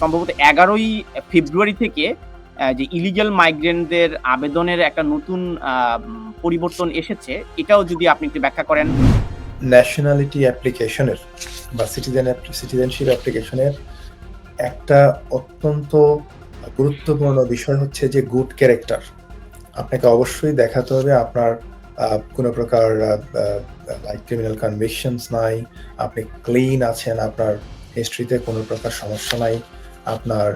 সম্ভবত ১১ই ফেব্রুয়ারি থেকে যে ইলিগাল মাইগ্রেন্টদের আবেদনের একটা নতুন পরিবর্তন এসেছে। এটাও যদি আপনি একটু ব্যাখ্যা করেন। ন্যাশনালিটি অ্যাপ্লিকেশনের বা সিটিজেনশিপ অ্যাপ্লিকেশনের একটা অত্যন্ত গুরুত্বপূর্ণ বিষয় হচ্ছে যে গুড ক্যারেক্টার। আপনাকে অবশ্যই দেখাতে হবে আপনার কোনো প্রকার লাইক ক্রিমিনাল কনভিকশনস নাই, আপনি ক্লিন আছেন, আপনার হিস্ট্রিতে কোনো প্রকার সমস্যা নাই, আপনার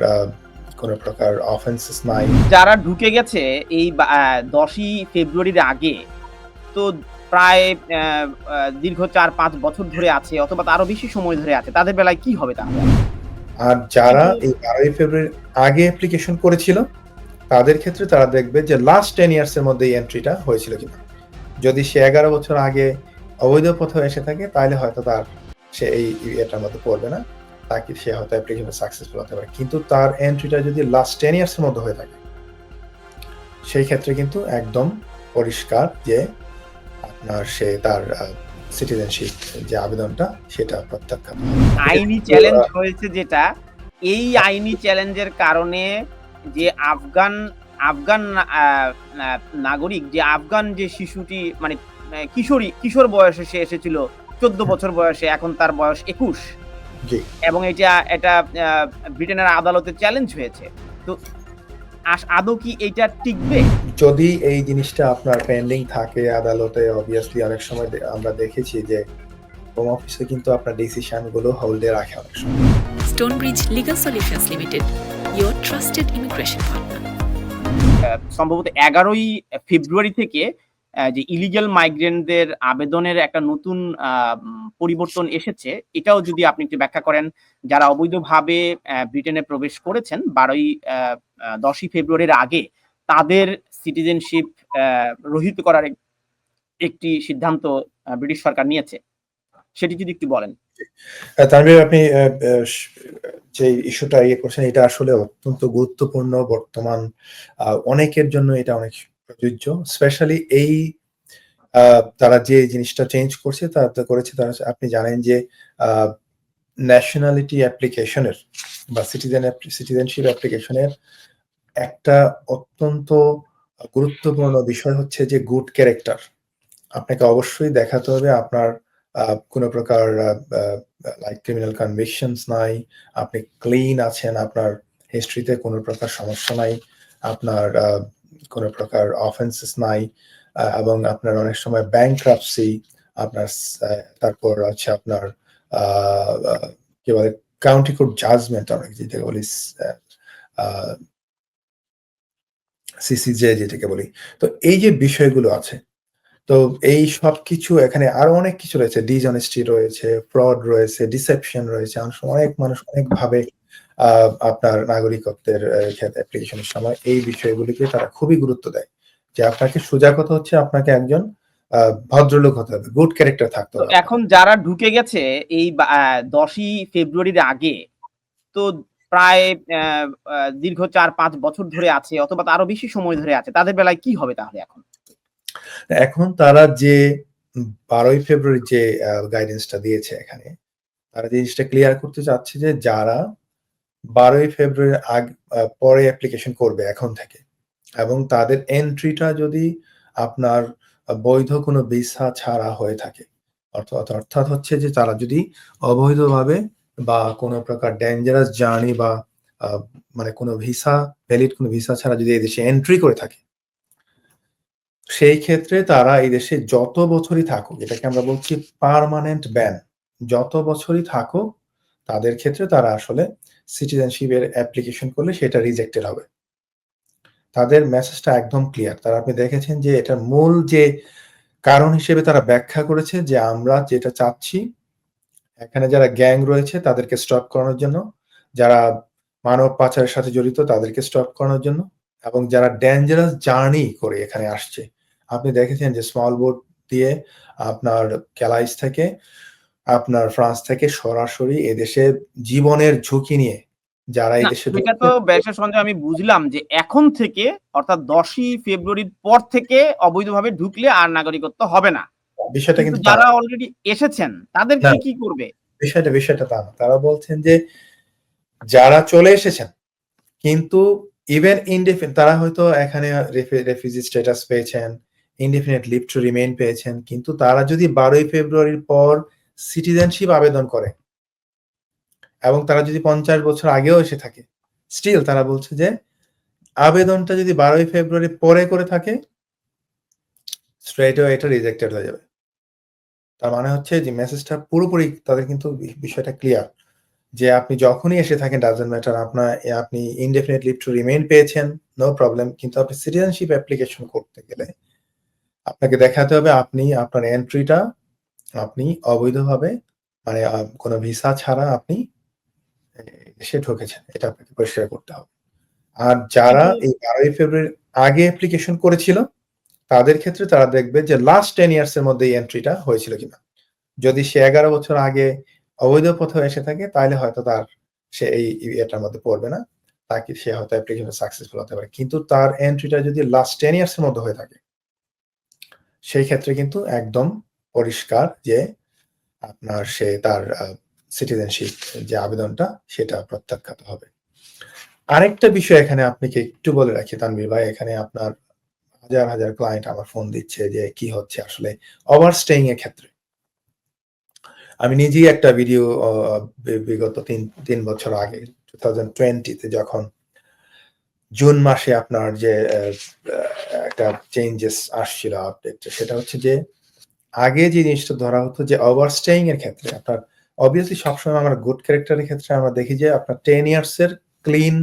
কোনো প্রকার অফেন্সেস নাই। যারা ঢুকে গেছে এই ১০ই ফেব্রুয়ারির আগে, তো প্রায় দীর্ঘ ৪-৫ বছর ধরে আছে অথবা তারও বেশি সময় ধরে আছে। তাদের বেলায় কি হবে তাহলে? আর যারা এই ১২ই ফেব্রুয়ারির আগে অ্যাপ্লিকেশন করেছিল তাদের ক্ষেত্রে তারা দেখবে যে লাস্ট 10 ইয়ার্স এর মধ্যে এই এন্ট্রিটা হয়েছিল কিনা। যদি সে 11 বছর আগে অবৈধ পথে এসে থাকে তাহলে হয়তো সে এই এটার মধ্যে পড়বে না, তাকে সে হয়তো অ্যাপ্লিকেশন সাকসেসফুল হতে পারে। কিন্তু তার এন্ট্রিটা যদি লাস্ট 10 ইয়ার্স এর মধ্যে হয়ে থাকে সেই ক্ষেত্রে কিন্তু একদম পরিষ্কার যে আপনার সে তার সিটিজেনশিপ যে আবেদনটা সেটা প্রত্যাখ্যান হবে। আইনি চ্যালেঞ্জ হয়েছে যেটা, এই আইনি চ্যালেঞ্জের কারণে যে আফগান নাগরিক, যে আফগান যে শিশুটি মানে কিশোর বয়সে সে এসেছিল ১৪ বছর বয়সে, এখন তার বয়স ২১। জি। এবং এটা ব্রিটেনের আদালতে চ্যালেঞ্জ হয়েছে। তো আদৌ কি এইটা টিকবে? যদি এই জিনিসটা আপনার পেন্ডিং থাকে আদালতে, অবভিয়াসলি অনেক সময় আমরা দেখেছি যে হোম অফিসে কিন্তু আপনার ডিসিশন গুলো হোল্ডে রাখে অনেক সময়। Stonebridge Legal Solutions Limited, your trusted immigration partner. সম্ভবত ১১ই ফেব্রুয়ারি থেকে যে ইলিগাল মাইগ্রেন্টদের আবেদনের একটা নতুন পরিবর্তন এসেছে। এটাও যদি আপনি একটু ব্যাখ্যা করেন। যারা অবৈধভাবে ব্রিটেনে প্রবেশ করেছেন ১০ই ফেব্রুয়ারির আগে, তাদের সিটিজেনশিপ রহিত করার একটি সিদ্ধান্ত ব্রিটিশ সরকার নিয়েছে। সেটি যদি একটু বলেন। তানভীর, আপনি যে ইস্যুটা করছেন এটা আসলে অত্যন্ত গুরুত্বপূর্ণ। বর্তমান অনেকের জন্য এটা অনেক প্রযোজ্য। স্পেশালি এই তারা যে জিনিসটা চেঞ্জ করছে তারা আপনি জানেন যে ন্যাশনালিটি অ্যাপ্লিকেশনের বা সিটিজেনশিপ অ্যাপ্লিকেশনের একটা অত্যন্ত গুরুত্বপূর্ণ বিষয় হচ্ছে যে গুড ক্যারেক্টার। আপনাকে অবশ্যই দেখাতে হবে আপনার কোনো প্রকার লাইক ক্রিমিনাল কনভিকশনস নাই, আপনি ক্লিন আছেন, আপনার হিস্ট্রিতে কোনো প্রকার সমস্যা নাই, আপনার কোনো প্রকার অফেন্সেস নাই, এবং আপনার অনেক সময় ব্যাংক্রাপসি, আপনার তারপর আছে আপনার কি বলে কাউন্টি কোর্ট জাজমেন্ট, অনেক যেটাকে বলি সিসিজে যেটাকে বলি। তো এই যে বিষয়গুলো আছে, তো এই সবকিছু এখানে আরো অনেক কিছু রয়েছে, ডিসঅনেস্টি রয়েছে, ফ্রড রয়েছে, ডিসেপশন রয়েছে। অনেক মানুষ অনেকভাবে আপনার নাগরিকত্বের ক্ষেত্রে অ্যাপ্লিকেশনের সময় এই বিষয়গুলিকে তারা খুবই গুরুত্ব দেয়। যে আপনাকে সোজা কথা হচ্ছে আপনাকে একজন ভদ্রলোক হতে হবে, গুড ক্যারেক্টার থাকতে হবে। এখন যারা ঢুকে গেছে এই ১০ই ফেব্রুয়ারির আগে, তো প্রায় দীর্ঘ ৪-৫ বছর ধরে আছে অথবা তারও বেশি সময় ধরে আছে। তাদের বেলায় কি হবে তাহলে এখন? এখন তারা যে ১২ই ফেব্রুয়ারি যে গাইডেন্সটা দিয়েছে এখানে, তারা জিনিসটা ক্লিয়ার করতে চাচ্ছে যে যারা ১২ই ফেব্রুয়ারির পরে অ্যাপ্লিকেশন করবে এখন থেকে, এবং তাদের এন্ট্রিটা যদি আপনার বৈধ কোনো ভিসা ছাড়া হয়ে থাকে, অর্থাৎ হচ্ছে যে তারা যদি অবৈধভাবে বা কোনো প্রকার ডেঞ্জারাস জার্নি বা মানে কোনো ভ্যালিড কোনো ভিসা ছাড়া যদি এদেশে এন্ট্রি করে থাকে, সেই ক্ষেত্রে তারা এই দেশে যত বছরই থাকুক, এটাকে আমরা বলছি পার্মানেন্ট ব্যান, যত বছরই থাকুক তাদের ক্ষেত্রে তারা আসলে সিটিজেনশিপের অ্যাপ্লিকেশন করলে সেটা রিজেক্টেড হবে। তাদের মেসেজটা একদম ক্লিয়ার। আপনি দেখেছেন যে এটার মূল যে কারণ হিসেবে তারা ব্যাখ্যা করেছে যে আমরা যেটা চাচ্ছি এখানে যারা গ্যাং রয়েছে তাদেরকে স্টপ করানোর জন্য, যারা মানব পাচারের সাথে জড়িত তাদেরকে স্টপ করানোর জন্য, এবং যারা ডেঞ্জারাস জার্নি করে এখানে আসছে। আপনি দেখেছেন যে স্মল বোট দিয়ে আপনার ক্যালাইস থেকে আপনার ফ্রান্স থেকে সরাসরি এদেশে জীবনের ঝুঁকি নিয়ে যারা এই দেশে এটা তো ব্যবসা সঞ্জয় আমি বুঝলাম যে এখন থেকে অর্থাৎ ১০ই ফেব্রুয়ারির পর থেকে অবৈধভাবে ঢুকলে আর নাগরিকত্ব হবে না। বিষয়টা কিন্তু যারা অলরেডি এসেছেন তাদের কি করবে? বিষয়টা তা না। তারা বলছেন যে যারা চলে এসেছেন কিন্তু ইভেন ইনডেফিনিট তারা হয়তো এখানে রেফিউজি স্ট্যাটাস পেয়েছেন, ইনডেফিনিট লিভ টু রিমেইন পেয়েছেন, কিন্তু তারা যদি 12ই ফেব্রুয়ারির পর সিটিজেনশিপ আবেদন করে এবং তারা যদি 50 বছর আগেও এসে থাকে, স্টিল তারা বলছে যে আবেদনটা যদি 12ই ফেব্রুয়ারি পরে করে থাকে স্ট্রেট এটা রিজেক্টেড হয়ে যাবে। তার মানে হচ্ছে যে মেসেজটা পুরোপুরি তাদের কিন্তু বিষয়টা ক্লিয়ার যে আপনি যখনই এসে থাকেন ডাজন্ট ম্যাটার, আপনি ইনডেফিনিট লিভ টু রিমেইন পেয়েছেন, নো প্রবলেম, কিন্তু আপনি সিটিজেনশিপ অ্যাপ্লিকেশন করতে গেলে আপনাকে দেখাতে হবে আপনি আপনার এন্ট্রিটা আপনি অবৈধভাবে মানে কোনো ভিসা ছাড়া আপনি দেশে ঢুকেছেন, এটা আপনাকে পরিষ্কার করতে হবে। আর যারা কিন্তু এই 12ই ফেব্রুয়ারির আগে অ্যাপ্লিকেশন করেছিল তাদের ক্ষেত্রে তারা দেখবে যে লাস্ট 10 ইয়ার্স এর মধ্যে এই এন্ট্রিটা হয়েছিল কিনা। যদি সে 11 বছর আগে অবৈধ পথে এসে থাকে তাহলে হয়তো সে এই এটার মধ্যে পড়বে না, তাকে সে হয়তো অ্যাপ্লিকেশন সাকসেসফুল হতে পারে। কিন্তু তার এন্ট্রিটা যদি লাস্ট 10 ইয়ার্স এর মধ্যে হয়ে থাকে সেই ক্ষেত্রে কিন্তু একদম পরিষ্কার যে আপনার সে তার সিটিজেনশিপ যে আবেদনটা সেটা প্রত্যাখ্যাত হবে। আরেকটা বিষয় এখানে আপনাকে একটু বলে রাখি তানভীর ভাই, এখানে আপনার হাজার হাজার ক্লায়েন্ট আমার ফোন দিচ্ছে যে কি হচ্ছে আসলে ওভারস্টেইং এর ক্ষেত্রে। আমি নিজেই একটা ভিডিও বিগত 3 বছর আগে 2020 তে যখন জুন মাসে আপনার যে একটা চেঞ্জেস আসছিল আপডেট, সেটা হচ্ছে যে আগে যে জিনিসটা ধরা হতো যে ওভারস্টেইং এর ক্ষেত্রে আপনার অবভিয়াসলি সবসময় আমরা গুড ক্যারেক্টারের ক্ষেত্রে আমরা দেখি যে আপনার 10 ইয়ার্স এর ক্লিন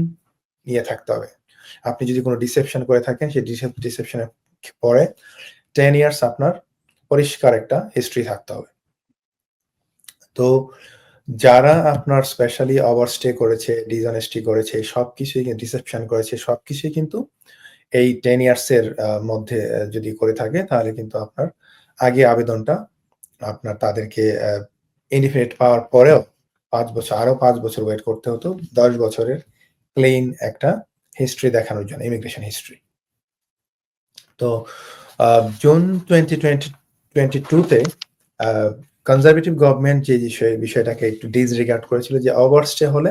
নিয়ে থাকতে হবে। আপনি যদি কোনো ডিসেপশন করে থাকেন সেই ডিসেপশনের পরে 10 ইয়ার্স আপনার পরিষ্কার একটা হিস্ট্রি থাকতে হবে। তো যারা আপনার স্পেশালি ওভারস্টে করেছে, ডিসঅনেস্টি করেছে, সবকিছুই ডিসেপশন করেছে, সবকিছুই কিন্তু এই 10 ইয়ার্স এর মধ্যে যদি করে থাকে তাহলে কিন্তু আপনার আগে আবেদনটা আপনার তাদেরকে ইনডিফিনিট পাওয়ার পরেও 5 বছর আরো 5 বছর ওয়েট করতে হতো 10 বছরের ক্লিন একটা হিস্ট্রি দেখানোর জন্য, ইমিগ্রেশন হিস্ট্রি। তো জুন 2022 তে কনজারভেটিভ গভর্নমেন্ট যে বিষয়টাকে একটু ডিসরিগার্ড করেছিল যে ওভারস্টে হলে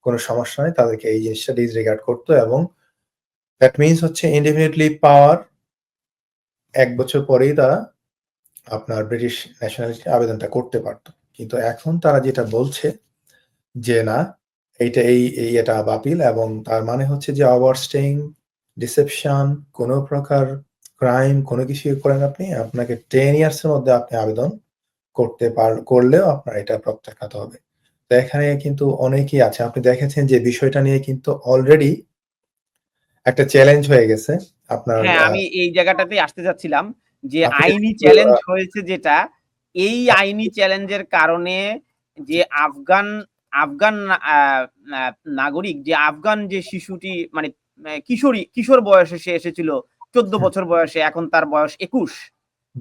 কোনো সমস্যা নেই, তাদেরকে এই জিনিসটা ডিসরিগার্ড করতো এবং দ্যাট মিনস হচ্ছে ইনডিফিনিটলি পাওয়ার 1 বছর পরেই তারা আপনার ব্রিটিশ ন্যাশনালিটি আবেদনটা করতে পারতো। কিন্তু এখন তারা যেটা বলছে যে না, এটা বাতিল, এবং তার মানে হচ্ছে যে ওভারস্টেইং, ডিসেপশন, কোনো প্রকার ক্রাইম কোনো কিছুই করেন আপনি, আপনাকে 10 ইয়ার্স এর মধ্যে আপনি আবেদন করলেও আপনার এটা প্রত্যাখ্যাত হবে। তো এখানে কিন্তু অনেকেই আছে, আপনি দেখেছেন যে বিষয়টা নিয়ে কিন্তু অলরেডি একটা চ্যালেঞ্জ হয়ে গেছে আপনার। হ্যাঁ, আমি এই জায়গাটাতেই আসতে যাচ্ছিলাম যে আপনি আইনি কিন্তু, চ্যালেঞ্জ হয়েছে যেটা, এই আইনি চ্যালেঞ্জের কারণে যে আফগান আফগান নাগরিক, যে আফগান যে শিশুটি মানে কিশোর বয়সে সে এসেছিল 14 বছর বয়সে, এখন তার বয়স 21,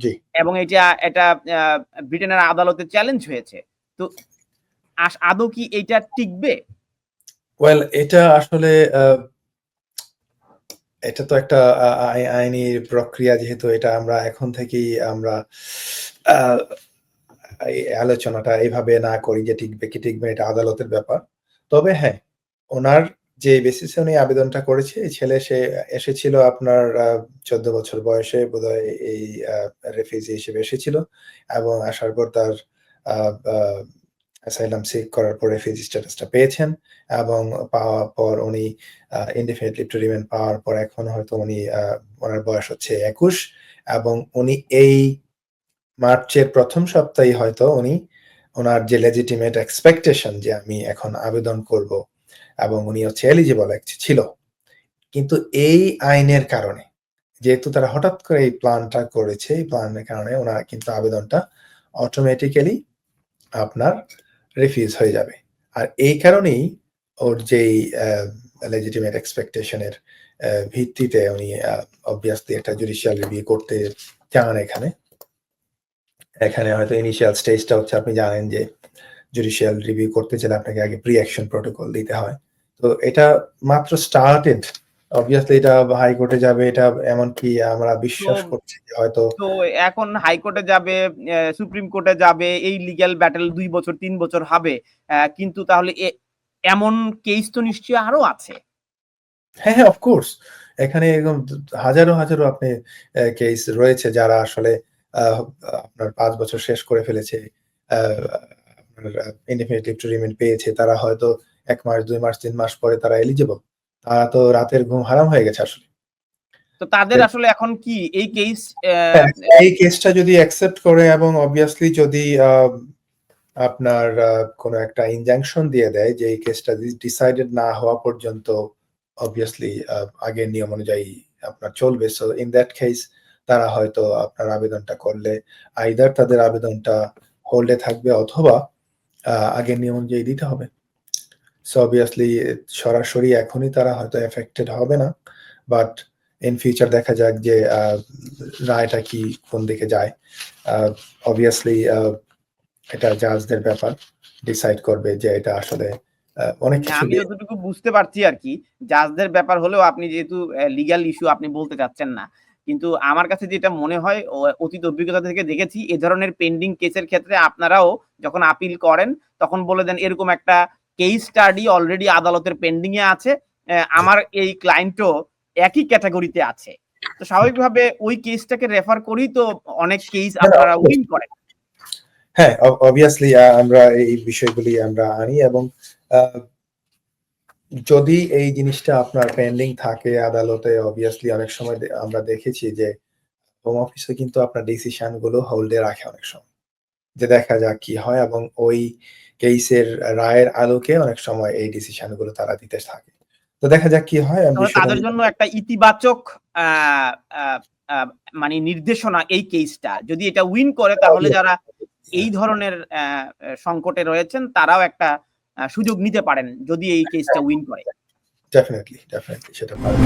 জি এবং এটা ব্রিটেনের আদালতে চ্যালেঞ্জ হয়েছে। তো আদৌ কি এটা টিকবে? ওয়েল এটা আসলে এটা তো একটা আইনি প্রক্রিয়া, যেহেতু এটা আমরা এখন থেকেই আমরা এই আলোচনাটা এইভাবে না করি যে টিকবে কি টিকবে, এটা আদালতের ব্যাপার। তবে হ্যাঁ, ওনার যে বেসিসে উনি আবেদনটা করেছে, এই ছেলে সে এসেছিল আপনার 14 বছর বয়সে বোধহয় এই রেফিউজি হিসেবে এসেছিল, এবং আসার পর তার অ্যাসাইলাম সিক করার পর রেফিউজি স্ট্যাটাসটা পেয়েছেন, এবং পাওয়ার পর উনি ইনডিফিনিট লিভ টু রিমেইন পাওয়ার পর এখন হয়তো ওনার বয়স হচ্ছে 21, এবং উনি এই মার্চের প্রথম সপ্তাহে হয়তো ওনার যে লেজিটিমেট এক্সপেকটেশন যে আমি এখন আবেদন করব এবং উনি হচ্ছে এলিজিবল ছিল, কিন্তু এই আইনের কারণে যেহেতু তারা হঠাৎ করে এই প্ল্যানটা করেছে, এই প্ল্যানের কারণে ওনার কিন্তু আবেদনটা অটোমেটিক্যালি আপনার রিফিউজ হয়ে যাবে। আর এই কারণেই ওর যেই লেজিটিমেট এক্সপেকটেশনের ভিত্তিতে উনি অবভিয়াসলি একটা জুডিশিয়াল রিভিউ করতে চান। এখানে হয়তো ইনিশিয়াল স্টেজটা হচ্ছে, আপনি জানেন যে জুডিশিয়াল রিভিউ করতে চাইলে আপনাকে আগে প্রি অ্যাকশন প্রটোকল দিতে হয়। তো এটা মাত্র স্টার্টেড, অবভিয়াসলি এটা হাইকোর্টে যাবে, এটা এমনকি আমরা বিশ্বাস করছি যে হয়তো তো এখন হাইকোর্টে যাবে, সুপ্রিম কোর্টে যাবে, এই লিগ্যাল ব্যাটেল 2 বছর 3 বছর হবে। কিন্তু তাহলে এমন কেস তো নিশ্চয়ই আরো আছে। হ্যাঁ, হ্যাঁ, অফকোর্স। এখানে এরকম হাজারো, হাজারো আপনি কেস রয়েছে যারা আসলে আ আপনার ৫ বছর শেষ করে ফেলেছে। আ আপনার ইনডেফিনিট লিভ টু রিমেইন পেয়েছে। তারা হয়তো ১ মাস, ২ মাস, ৩ মাস পরে তারা এলিজিবল। তারা তো রাতের ঘুম হারাম হয়ে গেছে আসলে। তো তাদের আসলে এখন কি এই কেস হ্যাঁ, এই কেসটা যদি অ্যাকসেপ্ট করে এবং obviously যদি আপনার কোনো একটা ইনজাংশন দিয়ে দেয় যে এই কেসটা ডিসাইডেড না হওয়া পর্যন্ত obviously আগের নিয়ম অনুযায়ী আপনার চলবে। সো ইন দ্যাট কেস তারা হয়তো আপনার আবেদনটা করলে আইদার তাদের আবেদনটা হোল্ডে থাকবে অথবা আগের নিয়ম অনুযায়ী দিতে হবে। সো obviously সরাসরি এখনই তারা হয়তো এফেক্টেড হবে না। বাট ইন ফিউচার দেখা যাক যে রায়টা কি কোন দিকে যায়। obviously এটা জাজদের ব্যাপার ডিসাইড করবে যে এটা আসলে অনেক কিছু আমি যতটুকু বুঝতে পারছি আর কি, জাজদের ব্যাপার হলেও আপনি যেহেতু লিগ্যাল ইস্যু আপনি বলতে চাচ্ছেন না, কিন্তু আমার কাছে যেটা মনে হয় অতীত অভিজ্ঞতা থেকে দেখেছি এ ধরনের পেন্ডিং কেসের ক্ষেত্রে আপনারাও যখন আপিল করেন তখন বলে দেন এরকম একটা কেস স্টাডি অলরেডি আদালতের পেন্ডিং এ আছে, আমার এই ক্লায়েন্টও একই ক্যাটাগরিতে আছে, তো স্বাভাবিকভাবে ওই কেসটাকে রেফার করেই তো অনেক কেস আপনারা উইন করেন। হ্যাঁ, obviously আমরা এই বিষয়গুলি আমরা আনি এবং যদি এই জিনিসটা আপনার পেন্ডিং থাকে আদালতে obviously অনেক সময় আমরা দেখেছি যে হোম অফিসে কিন্তু আপনার ডিসিশন গুলো হোল্ডে রাখে অনেক সময়। যে দেখা যাক কি হয় এবং ওই কেসের রায়ের আলোকে অনেক সময় এই ডিসিশন গুলো তারা দিতে থাকে। তো দেখা যাক কি হয়। তাদের জন্য একটা ইতিবাচক মানে নির্দেশনা এই কেসটা যদি এটা উইন করে তাহলে যারা এই ধরনের সংকটে রয়েছেন তারাও একটা সুযোগ নিতে পারেন যদি এই কেসটা উইন করে। ডেফিনেটলি সেটা পারবে।